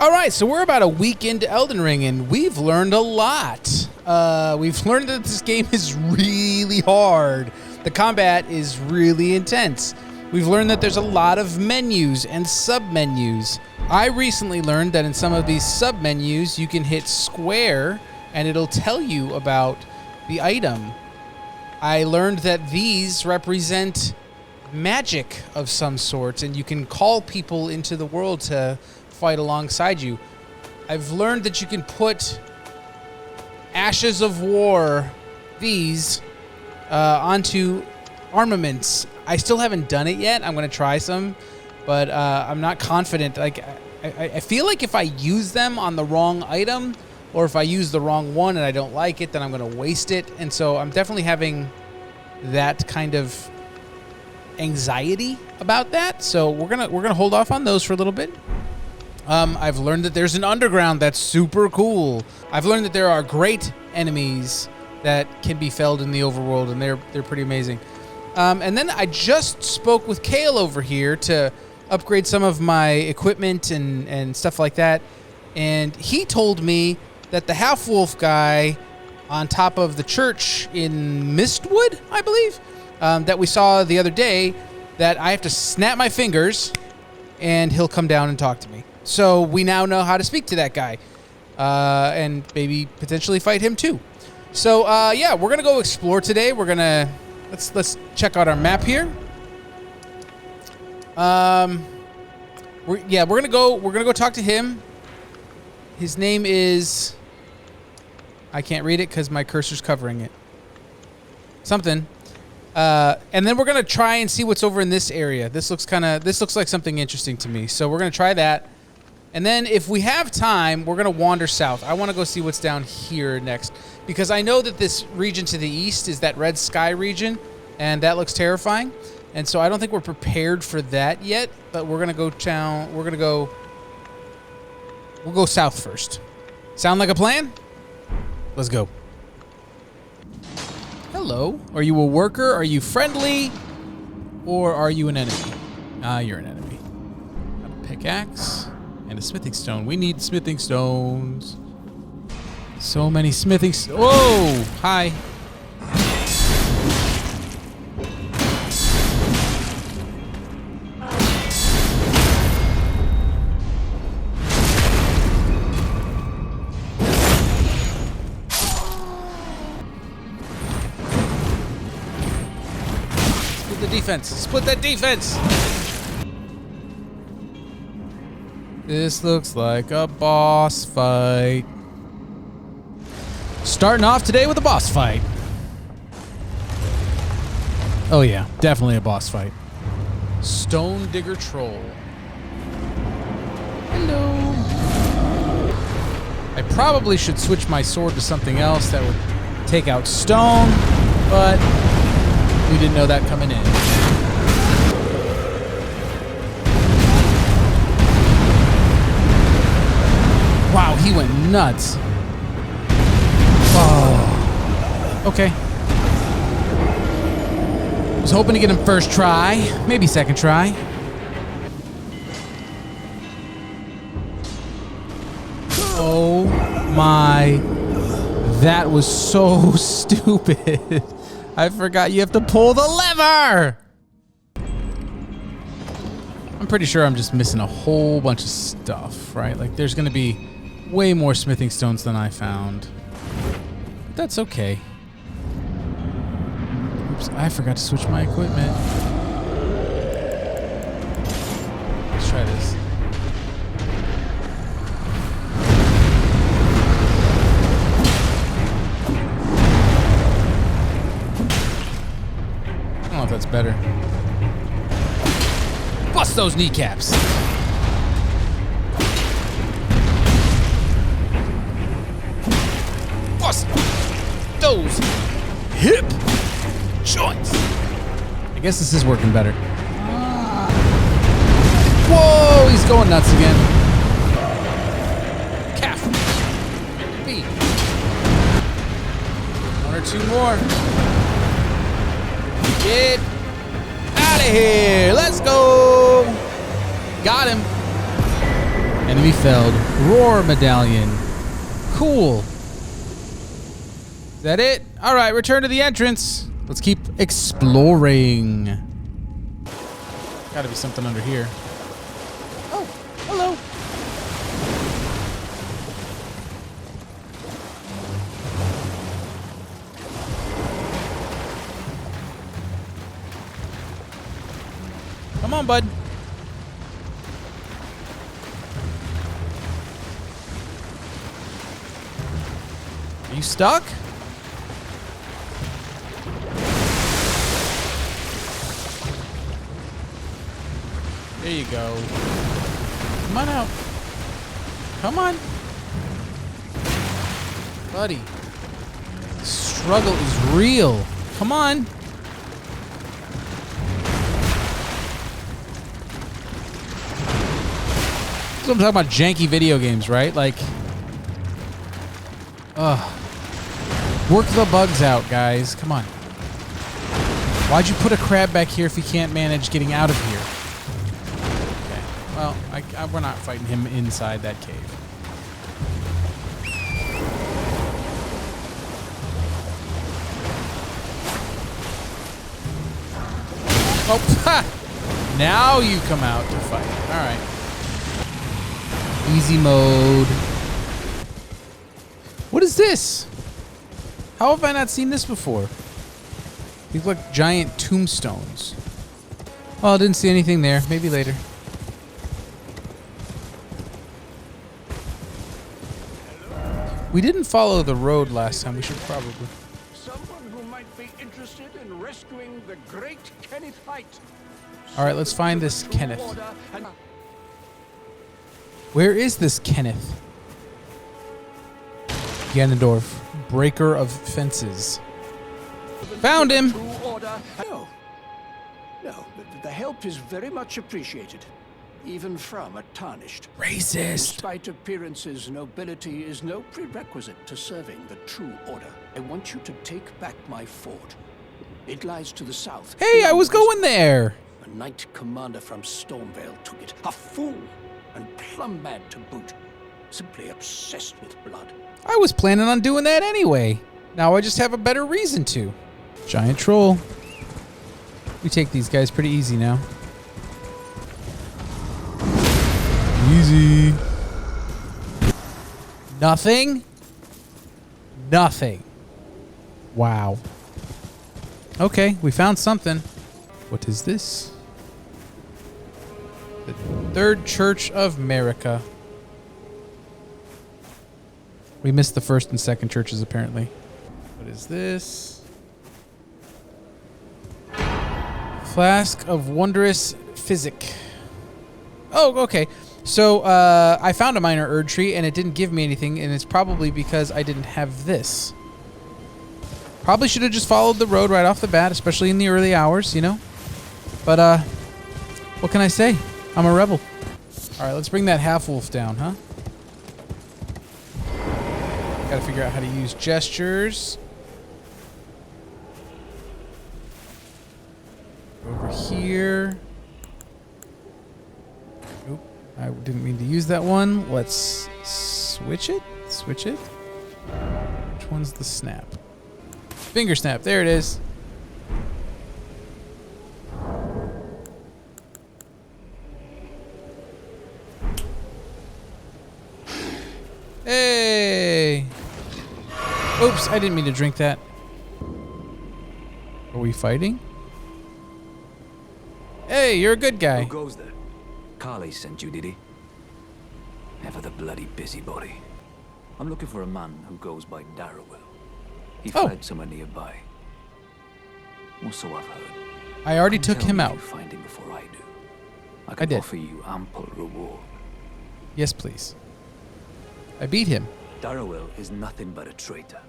All right, so we're about a week into Elden Ring, and we've learned a lot. We've learned that this game is really hard. The combat is really intense. We've learned that there's a lot of menus and sub-menus. I recently learned that in some of these sub-menus, you can hit square, and it'll tell you about the item. I learned that these represent magic of some sort, and you can call people into the world to fight alongside you. I've learned that you can put Ashes of War, these, onto armaments. I still haven't done it yet. I'm going to try some, but I'm not confident. Like, I feel like if I use them on the wrong item, or if I use the wrong one and I don't like it, then I'm going to waste it. And so I'm definitely having that kind of anxiety about that. So we're gonna hold off on those for a little bit. I've learned that there's an underground that's super cool. I've learned that there are great enemies that can be felled in the overworld, and they're pretty amazing. And then I just spoke with Kale over here to upgrade some of my equipment and stuff like that. And he told me that the half-wolf guy on top of the church in Mistwood, I believe, that we saw the other day, that I have to snap my fingers and he'll come down and talk to me. So we now know how to speak to that guy, and maybe potentially fight him too. So yeah, we're gonna go explore today. We're gonna let's check out our map here. We're gonna go talk to him. His name is, I can't read it because my cursor's covering it. Something. And then we're gonna try and see what's over in this area. This looks like something interesting to me. So we're gonna try that. And then if we have time, we're going to wander south. I want to go see what's down here next, because I know that this region to the east is that red sky region, and that looks terrifying. And so I don't think we're prepared for that yet, but we're going to go down. We'll go south first. Sound like a plan? Let's go. Hello. Are you a worker? Are you friendly? Or are you an enemy? You're an enemy. Got a pickaxe. And a smithing stone. We need smithing stones. So many smithing stones. Whoa! Hi. Split the defense. Split that defense! This looks like a boss fight. Starting off today with a boss fight. Oh yeah, definitely a boss fight. Stone Digger Troll. Hello. I probably should switch my sword to something else that would take out stone, but we didn't know that coming in. Wow, he went nuts. Oh. Okay. Was hoping to get him first try, maybe second try. Oh my. That was so stupid. I forgot you have to pull the lever. I'm pretty sure I'm just missing a whole bunch of stuff, right? Like there's gonna be way more smithing stones than I found. But that's okay. Oops, I forgot to switch my equipment. Let's try this. I don't know if that's better. Bust those kneecaps! Bust those hip joints! I guess this is working better. Whoa, he's going nuts again. Calf. Feet. One or two more. Get out of here. Let's go. Got him. Enemy felled. Roar medallion. Cool. Is that it? All right, return to the entrance. Let's keep exploring. Gotta be something under here. Oh, hello. Come on, bud. Are you stuck? There you go. Come on out. Come on. Buddy. The struggle is real. Come on. That's what I'm talking about, janky video games, right? Like, work the bugs out, guys. Come on. Why'd you put a crab back here if he can't manage getting out of here? Okay. Well, we're not fighting him inside that cave. Oh, ha! Now you come out to fight. All right. Easy mode. What is this? How have I not seen this before? These look like giant tombstones. Oh, I didn't see anything there. Maybe later. We didn't follow the road last time. We should probably. Someone who might be interested in rescuing the great Kenneth Haight. All right, let's find this Kenneth. Where is this Kenneth? Ganondorf, breaker of fences. Found him. No, the help is very much appreciated, even from a tarnished. Racist. Despite appearances, nobility is no prerequisite to serving the true order. I want you to take back my fort. It lies to the south. Hey, I was going there. A knight commander from Stormvale took it. A fool and plumb mad to boot. Simply obsessed with blood. I was planning on doing that anyway. Now I just have a better reason to. Giant troll. We take these guys pretty easy now. Easy. Nothing? Nothing. Wow. Okay, we found something. What is this? The Third Church of America. We missed the first and second churches, apparently. What is this? Flask of Wondrous Physic. Oh, okay. So, I found a minor Erd tree, and it didn't give me anything, and it's probably because I didn't have this. Probably should have just followed the road right off the bat, especially in the early hours, you know? But, what can I say? I'm a rebel. All right, let's bring that half-wolf down, huh? Gotta figure out how to use gestures. Over here. Oop, I didn't mean to use that one. Let's switch it. Switch it. Which one's the snap? Finger snap. There it is. Hey! Oops, I didn't mean to drink that. Are we fighting? Hey, you're a good guy. Who goes there? Carly sent you, did he? Never the bloody busybody. I'm looking for a man who goes by Darrowell. He fled somewhere nearby. Or so I've heard. I already took him out. You find him before I do. I can offer you ample reward. Yes, please. I beat him. Darrowell is nothing but a traitor,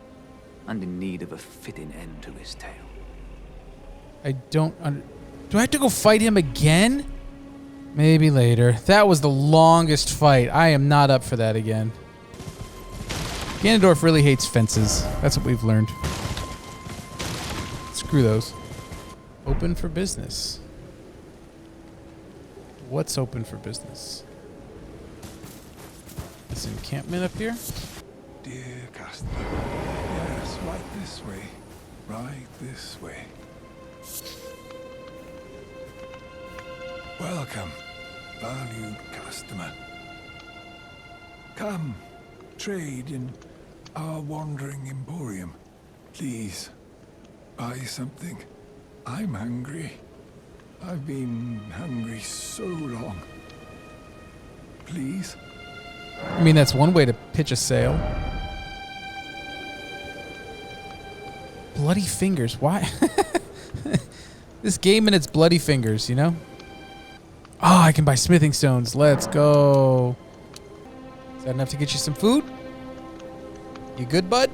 and in need of a fitting end to his tale. I don't do I have to go fight him again? Maybe later. That was the longest fight. I am not up for that again. Ganondorf really hates fences. That's what we've learned. Screw those. Open for business. What's open for business? this encampment up here? Dear customer, yes, right this way. Right this way. Welcome, valued customer. Come, trade in our wandering emporium. Please, buy something. I'm hungry. I've been hungry so long. Please? I mean, that's one way to pitch a sale. Bloody fingers. Why? This game and its bloody fingers, you know? Oh, I can buy smithing stones. Let's go. Is that enough to get you some food? You good, bud?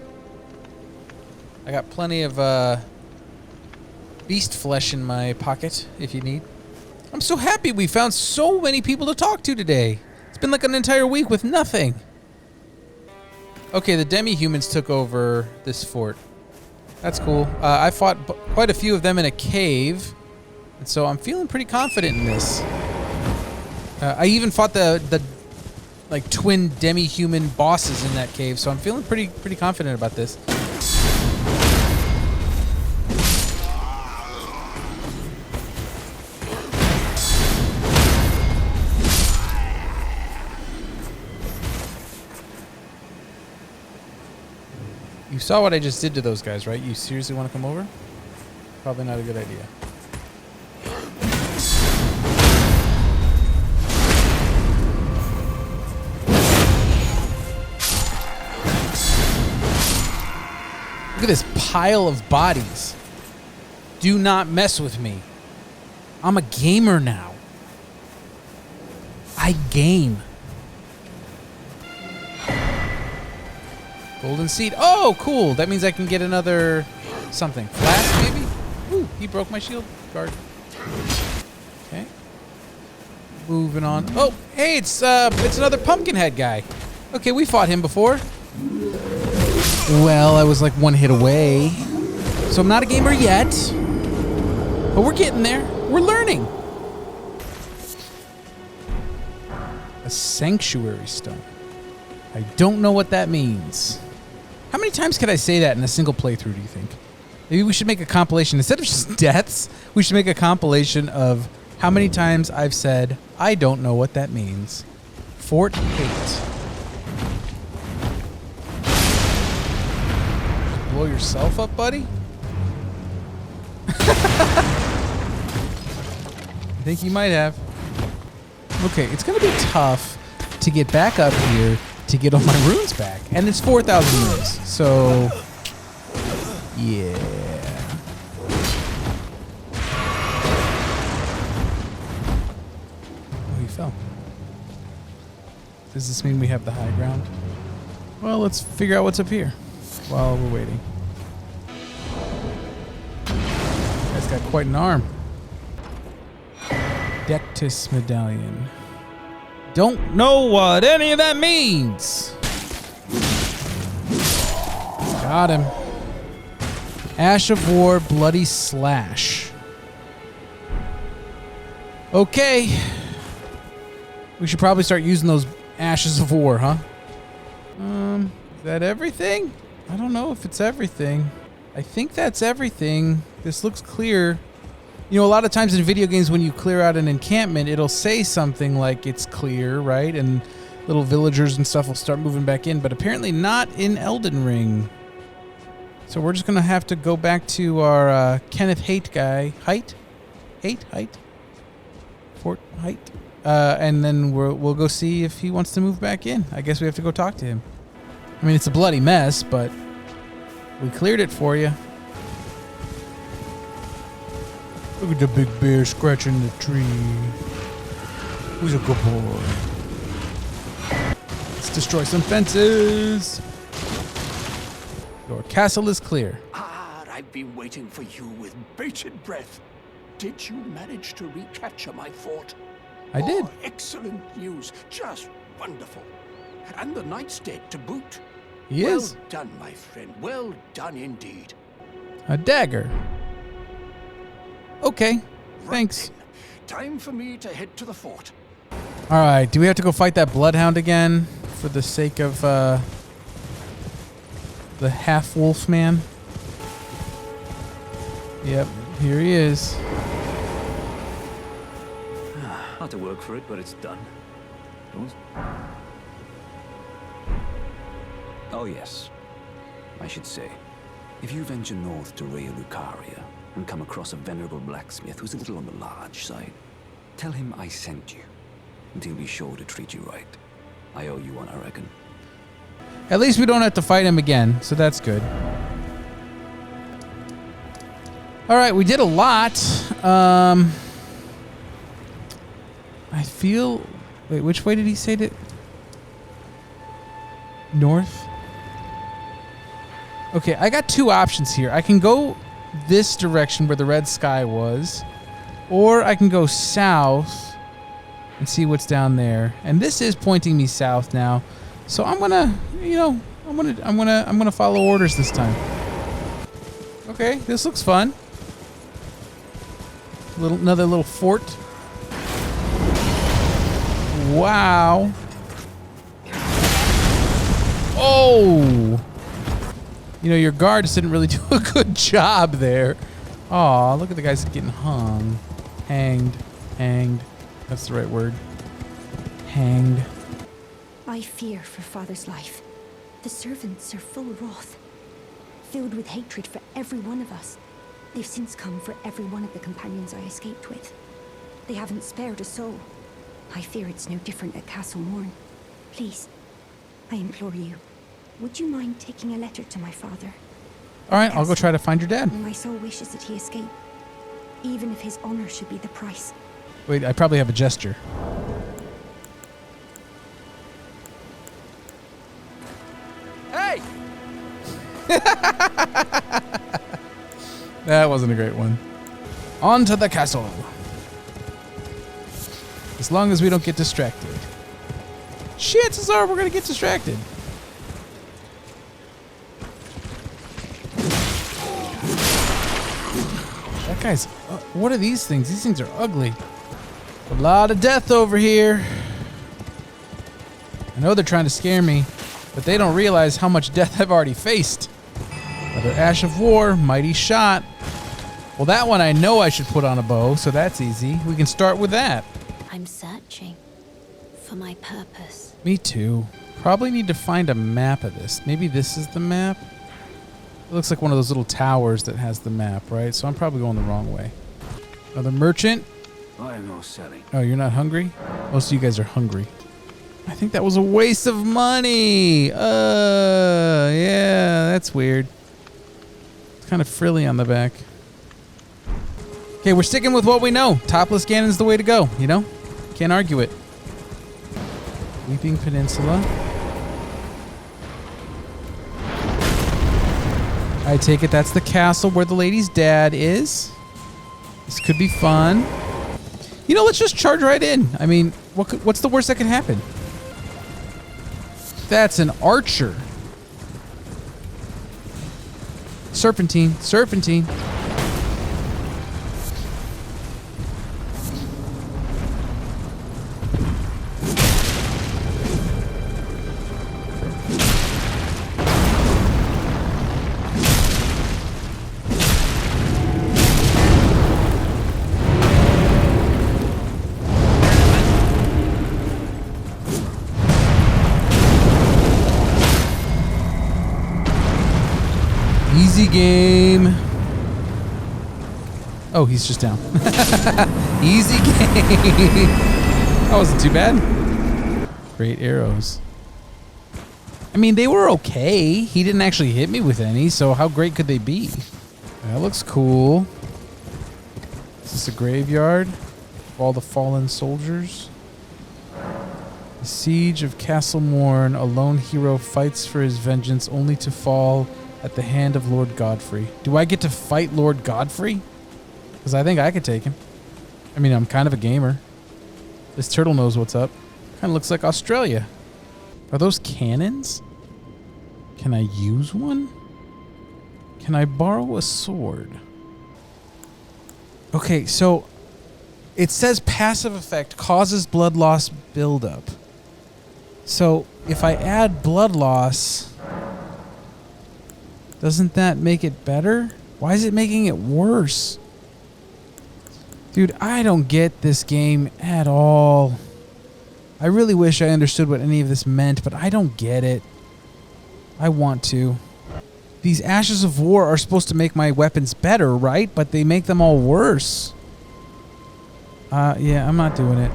I got plenty of beast flesh in my pocket if you need. I'm so happy we found so many people to talk to today. It's been like an entire week with nothing. Okay, the demi-humans took over this fort. That's cool. I fought quite a few of them in a cave, and so I'm feeling pretty confident in this. I even fought the like twin demi-human bosses in that cave, so I'm feeling pretty confident about this. You saw what I just did to those guys, right? You seriously want to come over? Probably not a good idea. Look at this pile of bodies. Do not mess with me. I'm a gamer now. I game. Golden seed. Oh, cool. That means I can get another something. Flask, maybe? Ooh, he broke my shield guard. Okay. Moving on. Oh, hey, it's another Pumpkinhead guy. Okay, we fought him before. Well, I was like one hit away. So I'm not a gamer yet. But we're getting there. We're learning. A sanctuary stone. I don't know what that means. How many times could I say that in a single playthrough, do you think? Maybe we should make a compilation. Instead of just deaths, we should make a compilation of how many times I've said, I don't know what that means. Fort Haight. Blow yourself up, buddy? I think you might have. Okay, it's going to be tough to get back up here to get all my runes back. And it's 4,000 runes. So, yeah. Oh, he fell. Does this mean we have the high ground? Well, let's figure out what's up here while we're waiting. Guy's got quite an arm. Dectus medallion. Don't know what any of that means. Got him. Ash of War, Bloody Slash. Okay. We should probably start using those Ashes of War, huh? Is that everything? I don't know if it's everything. I think that's everything. This looks clear. You know, a lot of times in video games when you clear out an encampment, it'll say something like it's clear, right? And little villagers and stuff will start moving back in, but apparently not in Elden Ring. So we're just going to have to go back to our Kenneth Haight guy. Haight? Fort Haight? And then we'll go see if he wants to move back in. I guess we have to go talk to him. I mean, it's a bloody mess, but we cleared it for you. Look at the big bear scratching the tree. Who's a good boy? Let's destroy some fences. Your castle is clear. Ah, I've been waiting for you with bated breath. Did you manage to recapture my fort? I did. Oh, excellent news. Just wonderful. And the knight's dead to boot. He is. Well done, my friend. Well done indeed. A dagger. Okay, thanks. Right then. Time for me to head to the fort. All right, do we have to go fight that bloodhound again? for the sake of the half-wolf man. Yep, here he is. Had to work for it, but it's done. Oh yes, I should say, if you venture north to Rea Lucaria and come across a venerable blacksmith who's a little on the large side, tell him I sent you, and he'll be sure to treat you right. I owe you one, I reckon. At least we don't have to fight him again, so that's good. All right, we did a lot. I feel... Wait, which way did he say to... North? Okay, I got two options here. I can go this direction where the red sky was, or I can go south and see what's down there. And this is pointing me south now, so I'm gonna, I'm gonna follow orders this time. Okay, this looks fun. Another little fort. Wow. Oh! You know, your guards didn't really do a good job there. Aw, look at the guys getting hung. Hanged. That's the right word. Hanged. I fear for father's life. The servants are full wrath, filled with hatred for every one of us. They've since come for every one of the companions I escaped with. They haven't spared a soul. I fear it's no different at Castle Morn. Please, I implore you, would you mind taking a letter to my father? All right, I'll go try to find your dad. My soul wishes that he escape, even if his honor should be the price. Wait, I probably have a gesture. Hey! That wasn't a great one. On to the castle. As long as we don't get distracted. Chances are we're going to get distracted. That guy's... what are these things? These things are ugly. A lot of death over here. I know they're trying to scare me, but they don't realize how much death I've already faced. Another Ash of War, Mighty Shot. Well, that one I know I should put on a bow, so that's easy. We can start with that. I'm searching for my purpose. Me too. Probably need to find a map of this. Maybe this is the map? It looks like one of those little towers that has the map, right? So I'm probably going the wrong way. Another merchant. I am no selling. Oh, you're not hungry? Most of you guys are hungry. I think that was a waste of money. Yeah, that's weird. It's kind of frilly on the back. Okay, we're sticking with what we know. Topless Ganon's the way to go, you know? Can't argue it. Weeping Peninsula. I take it that's the castle where the lady's dad is. This could be fun. You know, let's just charge right in. I mean, what's the worst that could happen? That's an archer. Serpentine. Easy game. Oh, he's just down. Easy game. That wasn't too bad. Great arrows. I mean, they were okay. He didn't actually hit me with any, so how great could they be? That looks cool. Is this a graveyard of all the fallen soldiers? The Siege of Castle Morn. A lone hero fights for his vengeance only to fall at the hand of Lord Godfrey. Do I get to fight Lord Godfrey? Because I think I could take him. I mean, I'm kind of a gamer. This turtle knows what's up. Kind of looks like Australia. Are those cannons? Can I use one? Can I borrow a sword? Okay, so it says passive effect causes blood loss buildup. So if I add blood loss, doesn't that make it better? Why is it making it worse? Dude, I don't get this game at all. I really wish I understood what any of this meant, but I don't get it. I want to. These Ashes of War are supposed to make my weapons better, right? But they make them all worse. Yeah, I'm not doing it.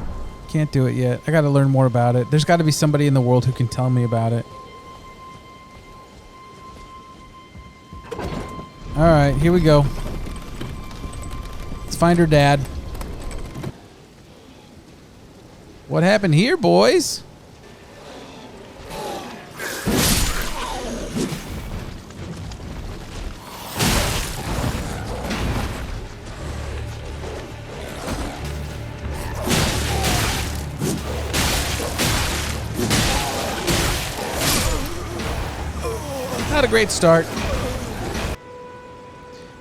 Can't do it yet. I gotta learn more about it. There's gotta be somebody in the world who can tell me about it. Alright, here we go. Let's find her dad. What happened here, boys? Not a great start.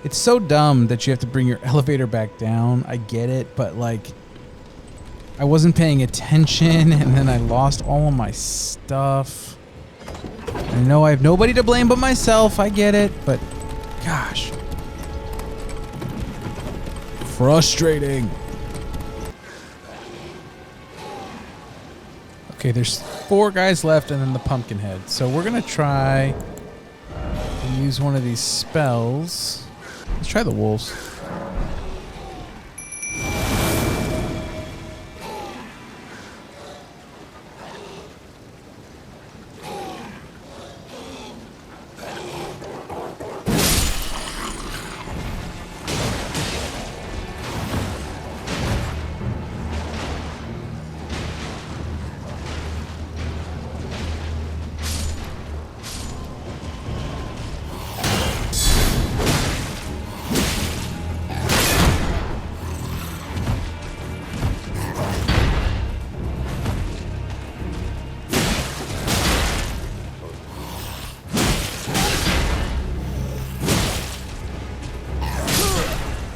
It's so dumb that you have to bring your elevator back down. I get it, but like, I wasn't paying attention and then I lost all of my stuff. I know I have nobody to blame but myself. I get it, but gosh. Frustrating. Okay, there's 4 guys left and then the pumpkin head. So we're gonna try and use one of these spells. Let's try the wolves.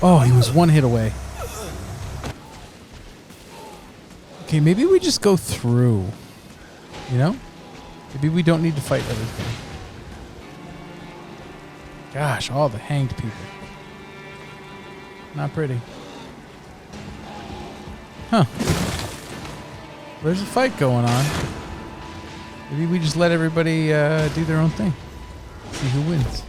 Oh, he was 1 hit away. Okay, maybe we just go through. You know? Maybe we don't need to fight everything. Gosh, all the hanged people. Not pretty. Huh. There's a fight going on. Maybe we just let everybody do their own thing. See who wins.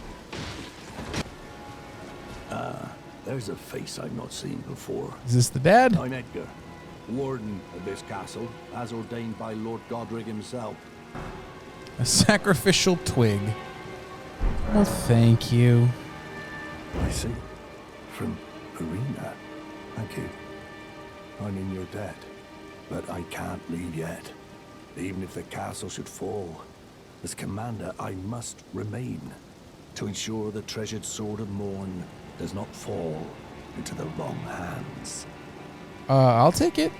There's a face I've not seen before. Is this the dad? I'm Edgar, warden of this castle, as ordained by Lord Godric himself. A sacrificial twig. Oh, thank you. I see. From Irina. Thank you. I'm in your debt, but I can't leave yet. Even if the castle should fall, as commander, I must remain to ensure the treasured Sword of Morn does not fall into the wrong hands. I'll take it.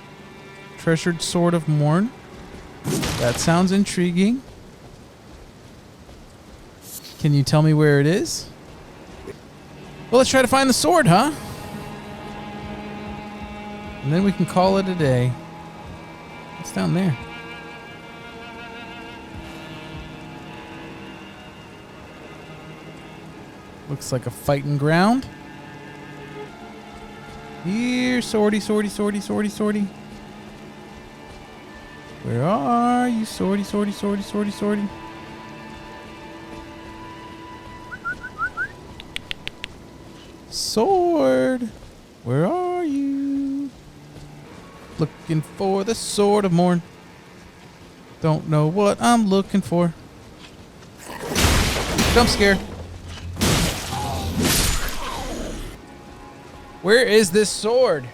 Treasured Sword of Morn. That sounds intriguing. Can you tell me where it is? Well, let's try to find the sword, huh? And then we can call it a day. It's down there. Looks like a fighting ground. Here, swordy, swordy, swordy, swordy, swordy. Where are you, swordy, swordy, swordy, swordy, swordy? Sword, where are you? Looking for the Sword of Morn. Don't know what I'm looking for. Jump scare. Where is this sword?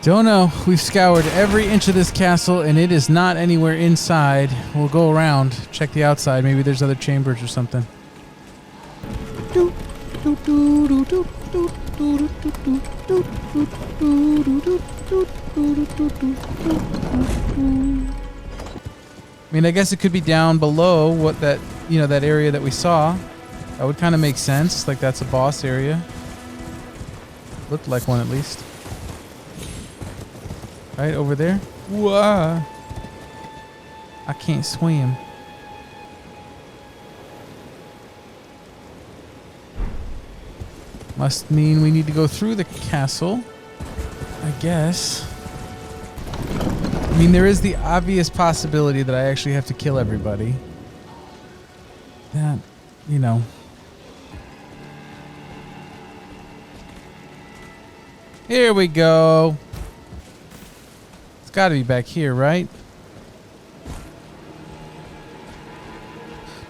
Don't know. We've scoured every inch of this castle and it is not anywhere inside. We'll go around, check the outside. Maybe there's other chambers or something. I mean, I guess it could be down below what that, you know, that area that we saw. That would kind of make sense. Like that's a boss area. Looked like one at least. Right over there. Whoa. I can't swim. Must mean we need to go through the castle, I guess. I mean, there is the obvious possibility that I actually have to kill everybody. That, you know. Here we go. It's got to be back here, right?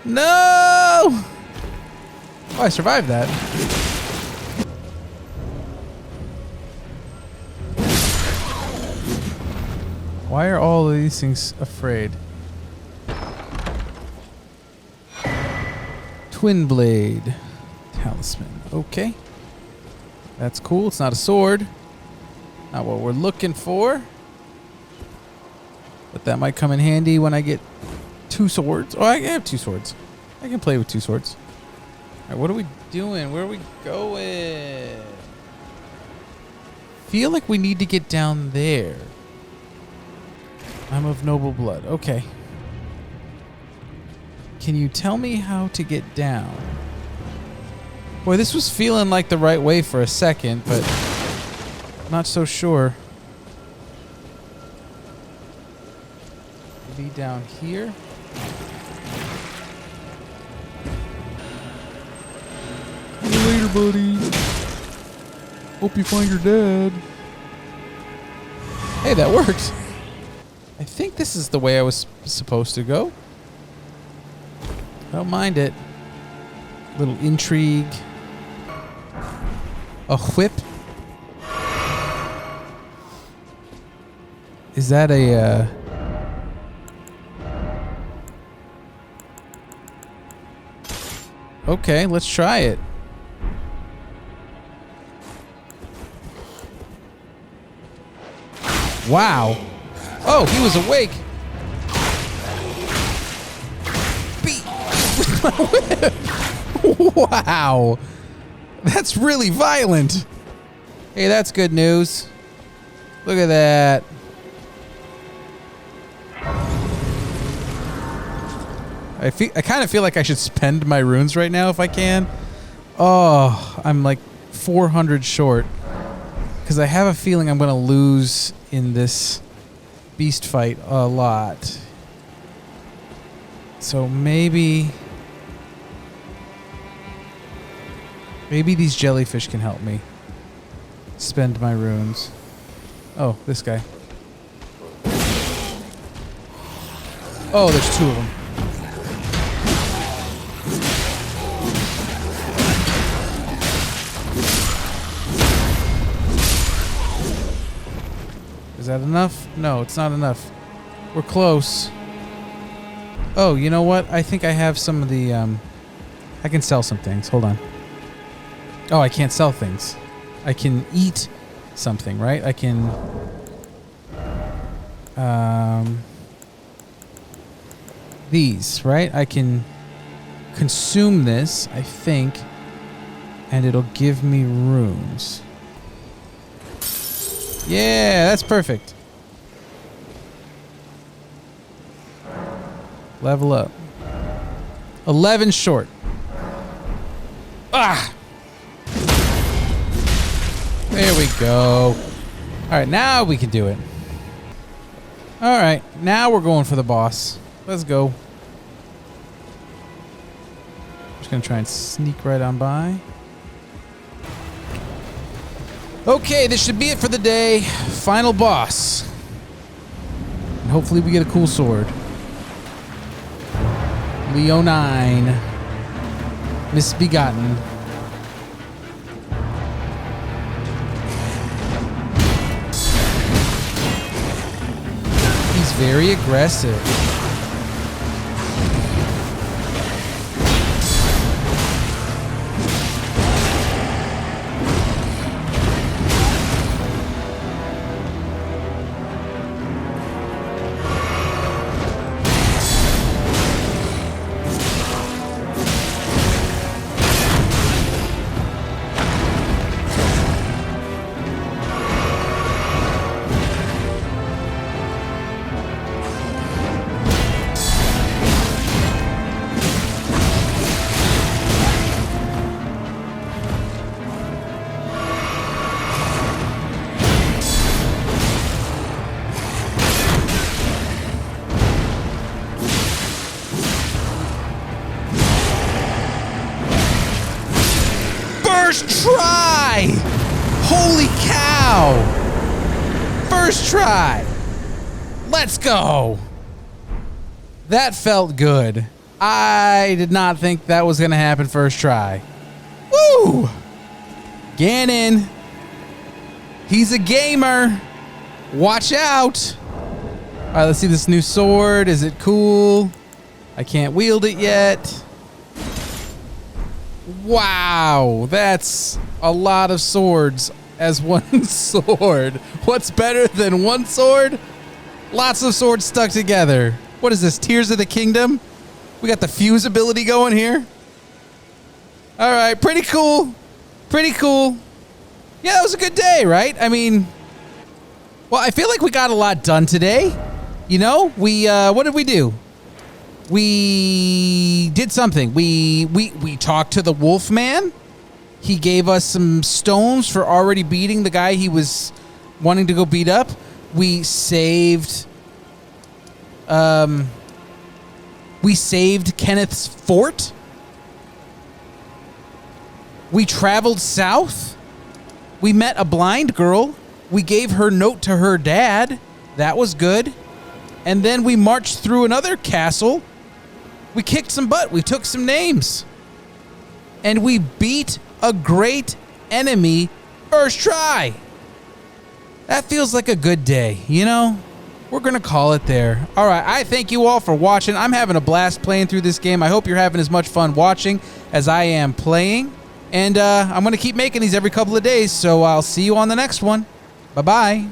No! Oh, I survived that. Why are all of these things afraid? Twin blade. Talisman. Okay. That's cool. It's not a sword. Not what we're looking for. But that might come in handy when I get 2 swords. Oh, I have 2 swords. I can play with 2 swords. Alright, what are we doing? Where are we going? Feel like we need to get down there. I'm of noble blood. Okay. Can you tell me how to get down? Boy, this was feeling like the right way for a second, but not so sure. Maybe down here? See you later, buddy. Hope you find your dad. Hey, that worked. I think this is the way I was supposed to go. I don't mind it. Little intrigue. A whip. Is that a... Okay, let's try it. Wow. Oh, he was awake. Beat with my whip. Wow. That's really violent. Hey, that's good news. Look at that. I kind of feel like I should spend my runes right now if I can. Oh, I'm like 400 short. Because I have a feeling I'm going to lose in this beast fight a lot. So maybe these jellyfish can help me spend my runes. Oh, this guy. Oh, there's 2 of them. Is that enough? No, it's not enough. We're close. Oh, you know what? I think I have some of the, I can sell some things. Hold on. Oh, I can't sell things. I can eat something, right? I can, these, right? I can consume this, I think, and it'll give me runes. Yeah, that's perfect. Level up. 11 short. Ah! There we go. Alright, now we can do it. Alright, now we're going for the boss. Let's go. Just gonna try and sneak right on by. Okay, this should be it for the day. Final boss. And hopefully we get a cool sword. Lenonine Misbegotten. He's very aggressive. First try! Holy cow! First try! Let's go! That felt good. I did not think that was gonna happen first try. Woo! Ganon. He's a gamer. Watch out. All right, let's see this new sword. Is it cool? I can't wield it yet. Wow, that's a lot of swords as one sword. What's better than one sword? Lots of swords stuck together. What is this, Tears of the Kingdom? We got the fuse ability going here. All right, pretty cool. Pretty cool. Yeah, that was a good day, right? I mean, well, I feel like we got a lot done today. You know, we, what did we do? We did something. We talked to the wolf man. He gave us some stones for already beating the guy he was wanting to go beat up. We saved Kenneth's fort. We traveled south. We met a blind girl. We gave her note to her dad. That was good. And then we marched through another castle. We kicked some butt. We took some names. And we beat a great enemy first try. That feels like a good day, you know? We're going to call it there. All right, I thank you all for watching. I'm having a blast playing through this game. I hope you're having as much fun watching as I am playing. And I'm going to keep making these every couple of days, so I'll see you on the next one. Bye-bye.